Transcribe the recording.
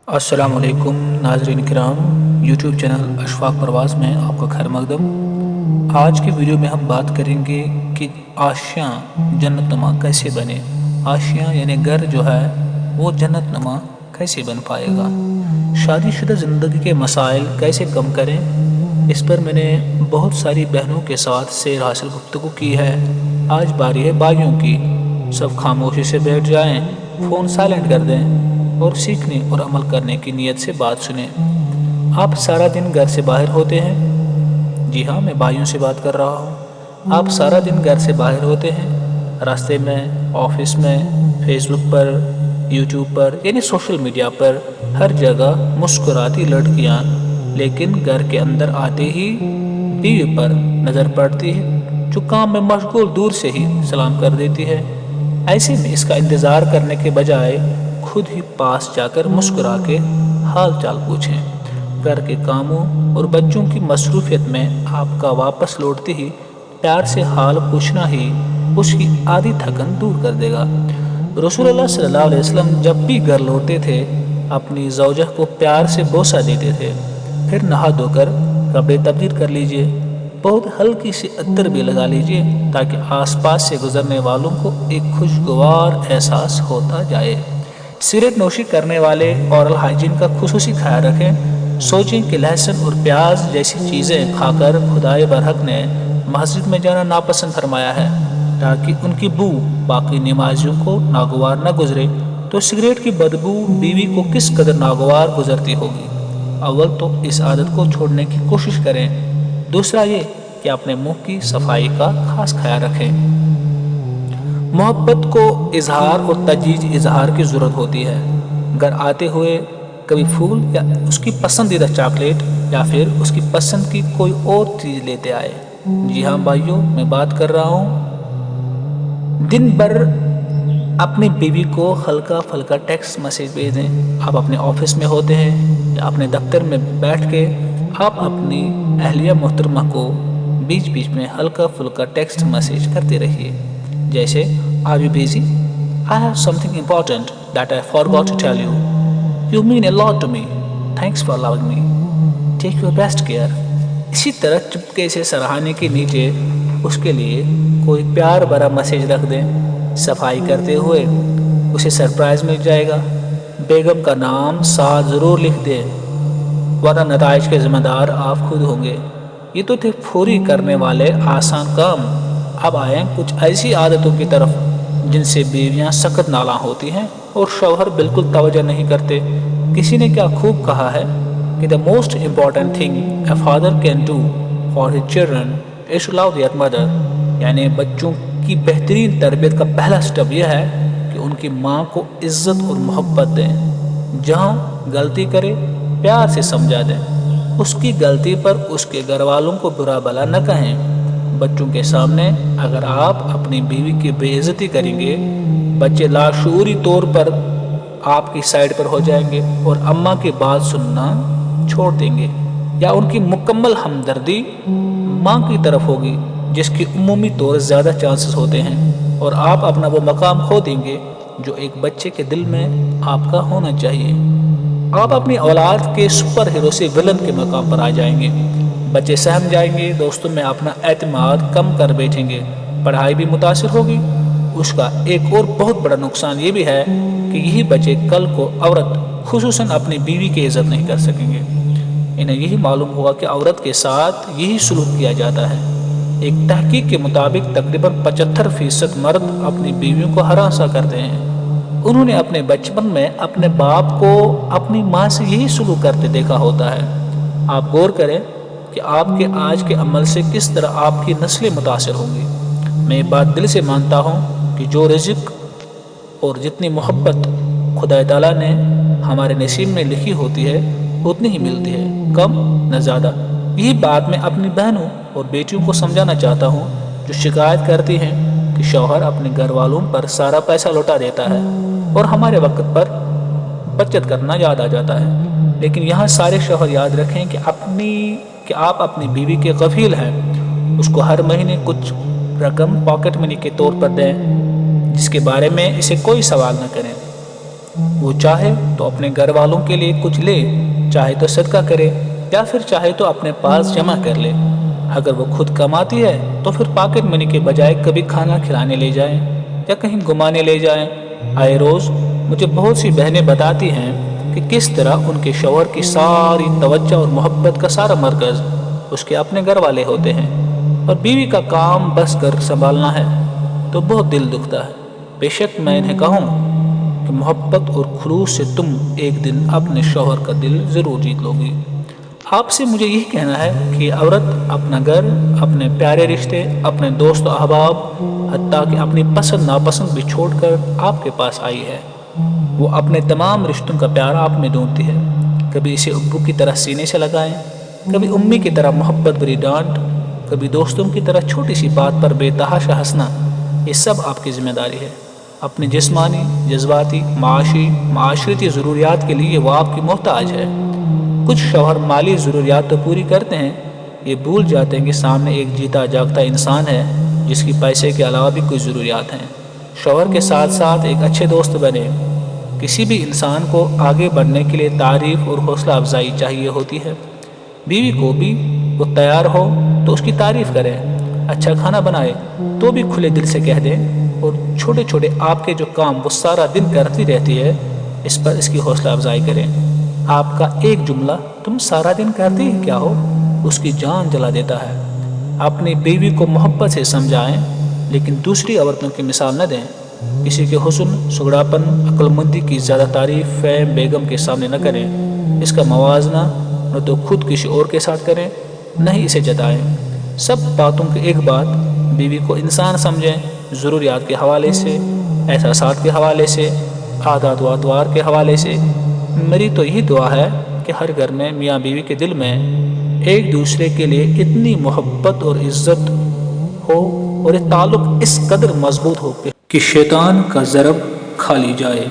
السلام علیکم ناظرین کرام، یوٹیوب چینل اشفاق پرواز میں آپ کا خیر مقدم۔ آج کی ویڈیو میں ہم بات کریں گے کہ آشیاں جنت نما کیسے بنے۔ آشیاں یعنی گھر جو ہے وہ جنت نما کیسے بن پائے گا۔ شادی شدہ زندگی کے مسائل کیسے کم کریں، اس پر میں نے بہت ساری بہنوں کے ساتھ سیر حاصل گفتگو کی ہے۔ آج باری ہے بھائیوں کی۔ سب خاموشی سے بیٹھ جائیں، فون سائلنٹ کر دیں اور سیکھنے اور عمل کرنے کی نیت سے بات سنیں۔ آپ سارا دن گھر سے باہر ہوتے ہیں؟ جی ہاں، میں بھائیوں سے بات کر رہا ہوں۔ آپ سارا دن گھر سے باہر ہوتے ہیں، راستے میں، آفس میں، فیس بک پر، یوٹیوب پر، یعنی سوشل میڈیا پر ہر جگہ مسکراتی لڑکیاں، لیکن گھر کے اندر آتے ہی بیوی پر نظر پڑتی ہے جو کام میں مشغول دور سے ہی سلام کر دیتی ہے۔ ایسے میں اس کا انتظار کرنے کے بجائے خود ہی پاس جا کر مسکرا کے حال چال پوچھیں۔ گھر کے کاموں اور بچوں کی مصروفیت میں آپ کا واپس لوٹتے ہی پیار سے حال پوچھنا ہی اس کی آدھی تھکن دور کر دے گا۔ رسول اللہ صلی اللہ علیہ وسلم جب بھی گھر لوٹتے تھے اپنی زوجہ کو پیار سے بوسہ دیتے تھے، پھر نہا دھو کر کپڑے تبدیل کر لیجئے، بہت ہلکی سی عطر بھی لگا لیجئے تاکہ آس پاس سے گزرنے والوں کو ایک خوشگوار احساس ہوتا جائے۔ سگریٹ نوشی کرنے والے اورل ہائیجین کا خصوصی خیال رکھیں۔ سوچیں کہ لہسن اور پیاز جیسی چیزیں کھا کر خدائے برحق نے مسجد میں جانا ناپسند فرمایا ہے تاکہ ان کی بو باقی نمازیوں کو ناگوار نہ گزرے، تو سگریٹ کی بدبو بیوی کو کس قدر ناگوار گزرتی ہوگی۔ اول تو اس عادت کو چھوڑنے کی کوشش کریں، دوسرا یہ کہ اپنے منہ کی صفائی کا خاص خیال رکھیں۔ محبت کو اظہار اور تجدید اظہار کی ضرورت ہوتی ہے۔ گھر آتے ہوئے کبھی پھول یا اس کی پسندیدہ چاکلیٹ یا پھر اس کی پسند کی کوئی اور چیز لیتے آئے۔ جی ہاں بھائیوں، میں بات کر رہا ہوں دن بھر اپنی بیوی کو ہلکا پھلکا ٹیکسٹ میسیج بھیج دیں۔ آپ اپنے آفس میں ہوتے ہیں یا اپنے دفتر میں بیٹھ کے آپ اپنی اہلیہ محترمہ کو بیچ بیچ میں ہلکا پھلکا ٹیکسٹ میسیج کرتے رہیے، جیسے Are you busy? I have something important that I forgot to tell you. You mean a lot to me. Thanks for loving me. Take your best care. اسی طرح چپکے سے سراہنے کے نیچے اس کے لیے کوئی پیار بھرا میسیج رکھ دیں۔ صفائی کرتے ہوئے اسے سرپرائز مل جائے گا۔ بیگم کا نام ساتھ ضرور لکھ دیں، ورنہ نتائج کے ذمہ دار آپ خود ہوں گے۔ یہ تو تھے پوری کرنے والے آسان کام۔ اب آئیں کچھ ایسی عادتوں کی طرف جن سے بیویاں سخت نالاں ہوتی ہیں اور شوہر بالکل توجہ نہیں کرتے۔ کسی نے کیا خوب کہا ہے کہ the most important thing a father can do for his children is to love their mother، یعنی بچوں کی بہترین تربیت کا پہلا سٹیپ یہ ہے کہ ان کی ماں کو عزت اور محبت دیں۔ جہاں غلطی کرے پیار سے سمجھا دیں، اس کی غلطی پر اس کے گھر والوں کو برا بھلا نہ کہیں۔ بچوں کے سامنے اگر آپ اپنی بیوی کی بے عزتی کریں گے، بچے لاشعوری طور پر آپ کی سائڈ پر ہو جائیں گے اور اماں کی بات سننا چھوڑ دیں گے، یا ان کی مکمل ہمدردی ماں کی طرف ہوگی جس کی عمومی طور زیادہ چانسز ہوتے ہیں، اور آپ اپنا وہ مقام کھو دیں گے جو ایک بچے کے دل میں آپ کا ہونا چاہیے۔ آپ اپنی اولاد کے سپر ہیرو سے ولن کے مقام پر آ جائیں گے۔ بچے سہم جائیں گے، دوستوں میں اپنا اعتماد کم کر بیٹھیں گے، پڑھائی بھی متاثر ہوگی۔ اس کا ایک اور بہت بڑا نقصان یہ بھی ہے کہ یہی بچے کل کو عورت خصوصاً اپنی بیوی کی عزت نہیں کر سکیں گے۔ انہیں یہی معلوم ہوگا کہ عورت کے ساتھ یہی سلوک کیا جاتا ہے۔ ایک تحقیق کے مطابق تقریباً 75% مرد اپنی بیویوں کو ہراساں کرتے ہیں۔ انہوں نے اپنے بچپن میں اپنے باپ کو اپنی ماں سے یہی سلوک کرتے دیکھا ہوتا ہے۔ آپ غور کریں کہ آپ کے آج کے عمل سے کس طرح آپ کی نسلیں متاثر ہوں گی۔ میں یہ بات دل سے مانتا ہوں کہ جو رزق اور جتنی محبت خدا تعالیٰ نے ہمارے نصیب میں لکھی ہوتی ہے اتنی ہی ملتی ہے، کم نہ زیادہ۔ یہی بات میں اپنی بہنوں اور بیٹیوں کو سمجھانا چاہتا ہوں جو شکایت کرتی ہیں کہ شوہر اپنے گھر والوں پر سارا پیسہ لوٹا دیتا ہے اور ہمارے وقت پر بچت کرنا یاد آ جاتا ہے۔ لیکن یہاں سارے شوہر یاد رکھیں کہ آپ اپنی بیوی کے غفیل ہیں۔ اس کو ہر مہینے کچھ رقم پاکٹ منی کے طور پر دیں، جس کے بارے میں اسے کوئی سوال نہ کریں۔ وہ چاہے تو اپنے گھر والوں کے لیے کچھ لے، چاہے تو صدقہ کرے یا پھر چاہے تو اپنے پاس جمع کر لے۔ اگر وہ خود کماتی ہے تو پھر پاکٹ منی کے بجائے کبھی کھانا کھلانے لے جائیں یا کہیں گھمانے لے جائیں۔ آئے روز مجھے بہت سی بہنیں بتاتی ہیں کہ کس طرح ان کے شوہر کی ساری توجہ اور محبت کا سارا مرکز اس کے اپنے گھر والے ہوتے ہیں، اور بیوی کا کام بس گھر سنبھالنا ہے، تو بہت دل دکھتا ہے۔ بے شک میں انہیں کہوں کہ محبت اور خلوص سے تم ایک دن اپنے شوہر کا دل ضرور جیت لو گی۔ آپ سے مجھے یہی کہنا ہے کہ عورت اپنا گھر، اپنے پیارے رشتے، اپنے دوست و احباب، حتیٰ کہ اپنی پسند ناپسند بھی چھوڑ کر آپ کے پاس آئی ہے۔ وہ اپنے تمام رشتوں کا پیار آپ میں ڈھونڈتی ہے۔ کبھی اسے ابو کی طرح سینے سے لگائیں، کبھی امی کی طرح محبت بھری ڈانٹ، کبھی دوستوں کی طرح چھوٹی سی بات پر بے تحاشا ہنسنا۔ یہ سب آپ کی ذمہ داری ہے۔ اپنی جسمانی، جذباتی، معاشرتی ضروریات کے لیے وہ آپ کی محتاج ہے۔ کچھ شوہر مالی ضروریات تو پوری کرتے ہیں، یہ بھول جاتے ہیں کہ سامنے ایک جیتا جاگتا انسان ہے جس کی پیسے کے علاوہ بھی کچھ ضروریات ہیں۔ شوہر کے ساتھ ساتھ ایک اچھے دوست بنے۔ کسی بھی انسان کو آگے بڑھنے کے لیے تعریف اور حوصلہ افزائی چاہیے ہوتی ہے۔ بیوی کو بھی وہ تیار ہو تو اس کی تعریف کریں، اچھا کھانا بنائے تو بھی کھلے دل سے کہہ دیں، اور چھوٹے چھوٹے آپ کے جو کام وہ سارا دن کرتی رہتی ہے اس پر اس کی حوصلہ افزائی کریں۔ آپ کا ایک جملہ تم سارا دن کرتی ہی کیا ہو اس کی جان جلا دیتا ہے۔ اپنی بیوی کو محبت سے سمجھائیں، لیکن دوسری عورتوں کی مثال نہ دیں۔ کسی کے حسن، سگڑاپن، عقل مندی کی زیادہ تعریف فہم بیگم کے سامنے نہ کریں۔ اس کا موازنہ نہ تو خود کسی اور کے ساتھ کریں، نہ ہی اسے جتائیں۔ سب باتوں کی ایک بات، بیوی کو انسان سمجھیں، ضروریات کے حوالے سے، احساسات کے حوالے سے، عادات و اطوار کے حوالے سے۔ میری تو یہی دعا ہے کہ ہر گھر میں میاں بیوی کے دل میں ایک دوسرے کے لیے اتنی محبت اور عزت ہو اور یہ تعلق اس قدر مضبوط ہو کہ شیطان کا ضرب کھا لی جائے۔